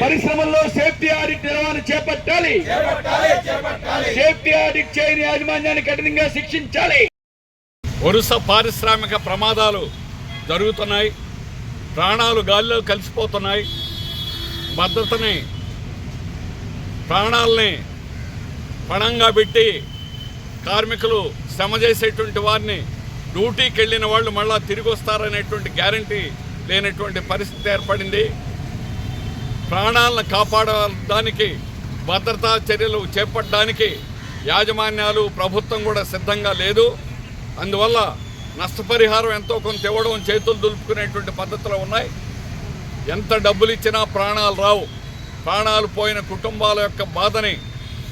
పరిశ్రమల్లో safety audit నిర్వహణ చేపట్టాలి. సేఫ్టీ ఆడిట్ చేయని యాజమాన్యాన్ని కఠినంగా శిక్షించాలి. వరుస పారిశ్రామిక ప్రమాదాలు జరుగుతున్నాయి. ప్రాణాలు గాలిలో కలిసిపోతున్నాయి. భద్రతని ప్రాణాలని పణంగా పెట్టి కార్మికులు శ్రమ చేసేటువంటి వారిని డ్యూటీకి వెళ్ళిన వాళ్ళు మళ్ళా తిరిగి వస్తారనేటువంటి గ్యారంటీ లేనటువంటి పరిస్థితి ఏర్పడింది. ప్రాణాలను కాపాడడానికి భద్రతా చర్యలు చేపట్టడానికి యాజమాన్యాలు ప్రభుత్వం కూడా సిద్ధంగా లేదు. అందువల్ల నష్టపరిహారం ఎంతో కొంత ఇవ్వడం చేతులు దులుపుకునేటువంటి పద్ధతులు ఉన్నాయి. ఎంత డబ్బులు ఇచ్చినా ప్రాణాలు రావు. ప్రాణాలు పోయిన కుటుంబాల యొక్క బాధని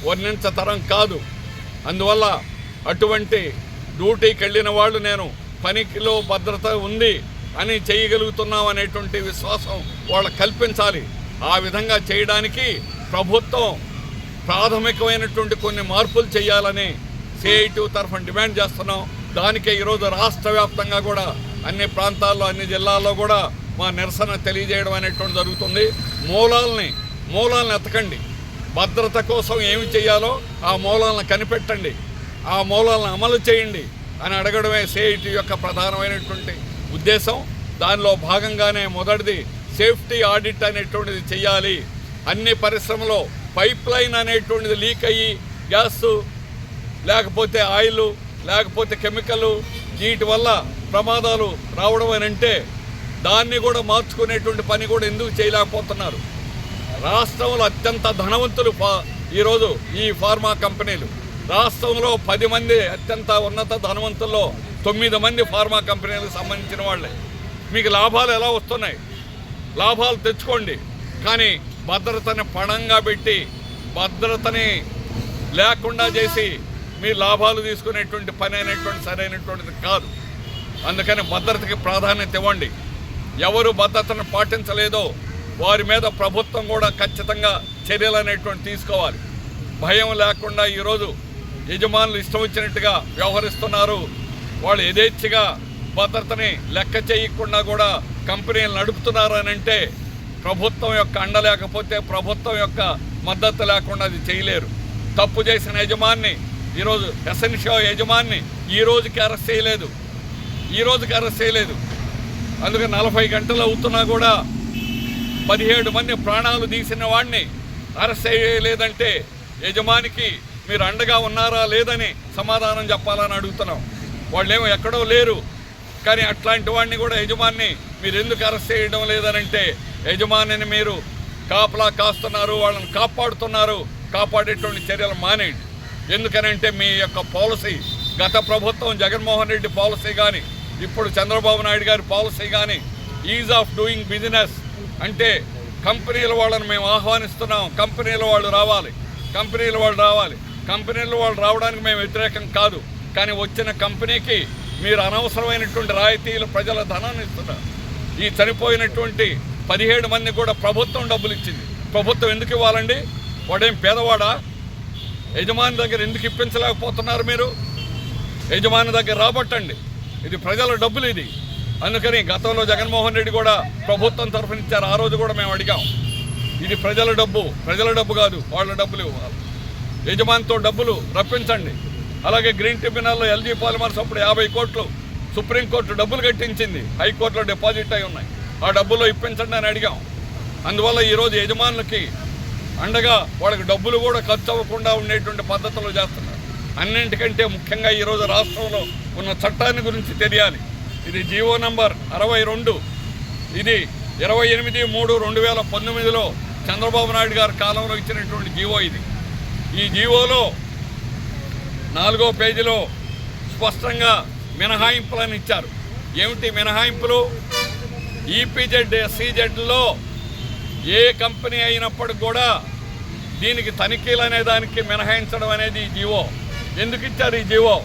వర్ణించతరం కాదు. అందువల్ల అటువంటి డ్యూటీకి వెళ్ళిన వాళ్ళు నేను పనికిలో భద్రత ఉంది అని చేయగలుగుతున్నాం అనేటువంటి విశ్వాసం వాళ్ళకు కల్పించాలి. ఆ విధంగా చేయడానికి ప్రభుత్వం ప్రాథమికమైనటువంటి కొన్ని మార్పులు చేయాలని సిఐటి తరఫున డిమాండ్ చేస్తున్నాం. దానికే ఈరోజు రాష్ట్ర వ్యాప్తంగా కూడా అన్ని ప్రాంతాల్లో అన్ని జిల్లాల్లో కూడా మా నిరసన తెలియజేయడం అనేటువంటి జరుగుతుంది. మూలాలను ఎతకండి. భద్రత కోసం ఏమి చేయాలో ఆ మూలాలను కనిపెట్టండి, ఆ మూలాలను అమలు చేయండి అని అడగడమే సిఐటి యొక్క ప్రధానమైనటువంటి ఉద్దేశం. దానిలో భాగంగానే మొదటిది సేఫ్టీ ఆడిట్ అనేటువంటిది చేయాలి. అన్ని పరిశ్రమలో పైప్ లైన్ అనేటువంటిది లీక్ అయ్యి గ్యాస్ లేకపోతే ఆయిల్ లేకపోతే కెమికల్ వీటి వల్ల ప్రమాదాలు రావడం అని అంటే దాన్ని కూడా మార్చుకునేటువంటి పని కూడా ఎందుకు చేయలేకపోతున్నారు? రాష్ట్రంలో అత్యంత ధనవంతులు ఈరోజు ఈ ఫార్మా కంపెనీలు. రాష్ట్రంలో 10 మంది అత్యంత ఉన్నత ధనవంతుల్లో 9 మంది ఫార్మా కంపెనీలకు సంబంధించిన వాళ్ళే. మీకు లాభాలు ఎలా వస్తున్నాయి? లాభాలు తెచ్చుకోండి, కానీ భద్రతని పణంగా పెట్టి భద్రతని లేకుండా చేసి మీ లాభాలు తీసుకునేటువంటి పని అనేటువంటి సరైనటువంటిది కాదు. అందుకని భద్రతకి ప్రాధాన్యత ఇవ్వండి. ఎవరు భద్రతను పాటించలేదో వారి మీద ప్రభుత్వం కూడా ఖచ్చితంగా చర్యలు అనేటువంటి తీసుకోవాలి. భయం లేకుండా ఈరోజు యజమానులు ఇష్టం వచ్చినట్టుగా వ్యవహరిస్తున్నారు. వాళ్ళు యథేచ్ఛగా భద్రతని లెక్క చేయకుండా కూడా కంపెనీలు నడుపుతున్నారు అని అంటే ప్రభుత్వం యొక్క అండ లేకపోతే ప్రభుత్వం యొక్క మద్దతు లేకుండా అది చేయలేరు. తప్పు చేసిన యజమాన్ని ఈరోజు ఎసెన్షియో యజమాన్ని ఈ రోజుకి అరెస్ట్ చేయలేదు. అందుకే 40 గంటలు అవుతున్నా కూడా 17 మంది ప్రాణాలు తీసిన వాడిని అరెస్ట్ చేయలేదంటే యజమానికి మీరు అండగా ఉన్నారా లేదని సమాధానం చెప్పాలని అడుగుతున్నాం. వాళ్ళేమో ఎక్కడో లేరు, కానీ అట్లాంటి వాడిని కూడా యజమాని మీరు ఎందుకు అరెస్ట్ చేయడం లేదనంటే యజమానిని మీరు కాపలా కాస్తున్నారు, వాళ్ళని కాపాడుతున్నారు. కాపాడేటువంటి చర్యలు మానేయండి. ఎందుకనంటే మీ యొక్క పాలసీ, గత ప్రభుత్వం జగన్మోహన్ రెడ్డి పాలసీ కానీ ఇప్పుడు చంద్రబాబు నాయుడు గారి పాలసీ కానీ ఈజ్ ఆఫ్ డూయింగ్ బిజినెస్ అంటే కంపెనీల వాళ్ళని మేము ఆహ్వానిస్తున్నాం, కంపెనీల వాళ్ళు రావాలి. కంపెనీల వాళ్ళు రావడానికి మేము వ్యతిరేకం కాదు, కానీ వచ్చిన కంపెనీకి మీరు అనవసరమైనటువంటి రాయితీలు ప్రజల ధనాన్ని ఇస్తున్నారు. ఈ చనిపోయినటువంటి 17 మంది కూడా ప్రభుత్వం డబ్బులు ఇచ్చింది. ప్రభుత్వం ఎందుకు ఇవ్వాలండి? వాడేం పేదవాడా? యజమాని దగ్గర ఎందుకు ఇప్పించలేకపోతున్నారు మీరు? యజమాని దగ్గర రాబట్టండి. ఇది ప్రజల డబ్బులు ఇది. అందుకని గతంలో జగన్మోహన్ రెడ్డి కూడా ప్రభుత్వం తరఫున ఇచ్చారు. ఆ రోజు కూడా మేము అడిగాం, ఇది ప్రజల డబ్బు కాదు, వాళ్ళ డబ్బులు ఇవ్వాలి. యజమానితో డబ్బులు రప్పించండి. అలాగే గ్రీన్ ట్రిబ్యునల్లో ఎల్జీ పాలిమర్స్ అప్పుడు 50 కోట్లు సుప్రీంకోర్టు డబ్బులు కట్టించింది, హైకోర్టులో డిపాజిట్ అయి ఉన్నాయి. ఆ డబ్బుల్లో ఇప్పించండి అని అడిగాం. అందువల్ల ఈరోజు యజమానులకి అండగా వాళ్ళకి డబ్బులు కూడా ఖర్చు అవ్వకుండా ఉండేటువంటి పద్ధతులు చేస్తున్నారు. అన్నింటికంటే ముఖ్యంగా ఈరోజు రాష్ట్రంలో ఉన్న చట్టాన్ని గురించి తెలియాలి. ఇది జీవో నంబర్ 62. ఇది 28/3/2019లో చంద్రబాబు నాయుడు గారి కాలంలో ఇచ్చినటువంటి జీవో ఇది. ఈ జీవోలో 4వ పేజీలో స్పష్టంగా మినహాయింపులను ఇచ్చారు. ఏమిటి మినహాయింపులు? ఈపీజెడ్, ఎస్సీజెడ్లో ఏ కంపెనీ అయినప్పటికి కూడా దీనికి తనిఖీలు అనే దానికి మినహాయించడం అనేది ఈ జీవో. ఎందుకు ఇచ్చారు ఈ జీవో?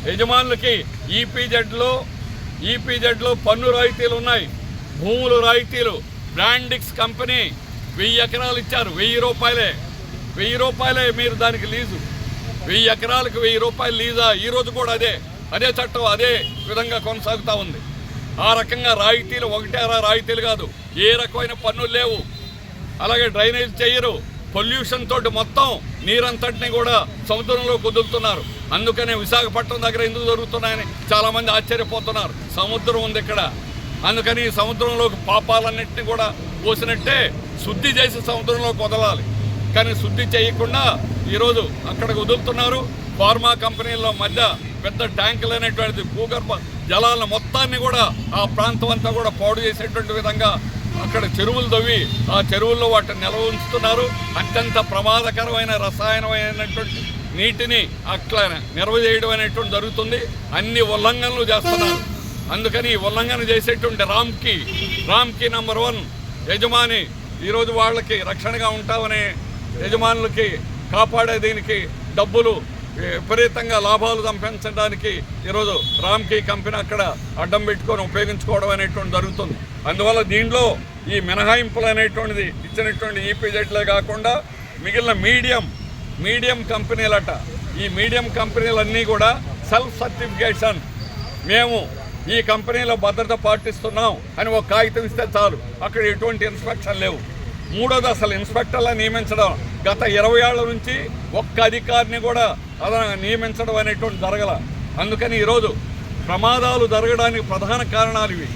యజమానులకి ఈపీజెడ్లో పన్ను రాయితీలు ఉన్నాయి, భూములు రాయితీలు. బ్రాండిక్స్ కంపెనీ 1000 ఎకరాలు ఇచ్చారు, 1000 రూపాయలే మీరు దానికి లీజు. 1000 ఎకరాలకు 1000 రూపాయలు లీజా? ఈరోజు కూడా అదే చట్టం అదే విధంగా కొనసాగుతూ ఉంది. ఆ రకంగా రాయితీలు ఒకటేరా రాయితీలు కాదు, ఏ రకమైన పన్నులు లేవు. అలాగే డ్రైనేజ్ చేయరు. పొల్యూషన్ తోటి మొత్తం నీరంతటిని కూడా సముద్రంలో కుదులుతున్నారు. అందుకనే విశాఖపట్నం దగ్గర ఎందుకు జరుగుతున్నాయని చాలామంది ఆశ్చర్యపోతున్నారు. సముద్రం ఉంది ఇక్కడ, అందుకని సముద్రంలోకి పాపాలన్నింటినీ కూడా పోసినట్టే శుద్ధి చేసి సముద్రంలోకి వదలాలి. కానీ శుద్ధి చేయకుండా ఈరోజు అక్కడికి వదులుతున్నారు. ఫార్మా కంపెనీల మధ్య పెద్ద ట్యాంకులు అనేటువంటిది భూగర్భ జలాలను మొత్తాన్ని కూడా ఆ ప్రాంతం అంతా కూడా పాడు చేసేటువంటి విధంగా అక్కడ చెరువులు తవ్వి ఆ చెరువుల్లో వాటిని నిల్వ ఉంచుతున్నారు. అత్యంత ప్రమాదకరమైన రసాయనమైనటువంటి నీటిని అట్లా నిల్వ చేయడం అనేటువంటి జరుగుతుంది. అన్ని ఉల్లంఘనలు చేస్తున్నారు. అందుకని ఉల్లంఘన చేసేటువంటి రామ్కి నంబర్ 1 యజమాని ఈరోజు వాళ్ళకి రక్షణగా ఉంటామనే యజమానులకి కాపాడే దీనికి డబ్బులు విపరీతంగా లాభాలు సంపాదించడానికి ఈరోజు రామ్కి కంపెనీ అక్కడ అడ్డం పెట్టుకొని ఉపయోగించుకోవడం అనేటువంటి జరుగుతుంది. అందువల్ల దీంట్లో ఈ మినహాయింపులు అనేటువంటిది ఇచ్చినటువంటి ఈపీజెడ్లే కాకుండా మిగిలిన మీడియం కంపెనీలట. ఈ మీడియం కంపెనీలన్నీ కూడా సెల్ఫ్ సర్టిఫికేషన్, మేము ఈ కంపెనీలో భద్రత పాటిస్తున్నాం అని ఒక కాగితం ఇస్తే చాలు. అక్కడ ఎటువంటి ఇన్స్పెక్షన్ లేవు. మూడోది అసలు ఇన్స్పెక్టర్లను నియమించడం గత 20 ఏళ్ల నుంచి ఒక్క అధికారిని కూడా అలా నియమించడం అనేటువంటి జరగల. అందుకని ఈరోజు ప్రమాదాలు జరగడానికి ప్రధాన కారణాలు ఇవి.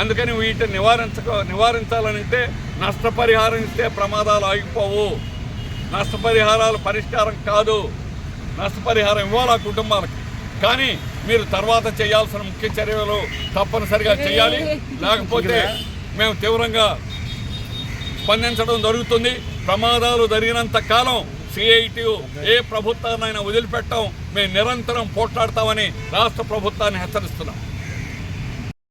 అందుకని వీటిని నివారించాలంటే నష్టపరిహారం ఇస్తే ప్రమాదాలు ఆగిపోవు. నష్టపరిహారాలు పరిష్కారం కాదు. నష్టపరిహారం ఇవ్వాలి ఆ కుటుంబాలకు. కానీ మీరు తర్వాత చేయాల్సిన ముఖ్య చర్యలు తప్పనిసరిగా చేయాలి. లేకపోతే మేము తీవ్రంగా స్పందించడం జరుగుతుంది. ప్రమాదాలు జరిగినంత కాలం సిఐటియు ఏ ప్రభుత్వాన్నైనా వదిలిపెట్టాం. మేము నిరంతరం పోట్లాడతామని రాష్ట్ర ప్రభుత్వాన్ని హెచ్చరిస్తున్నాం.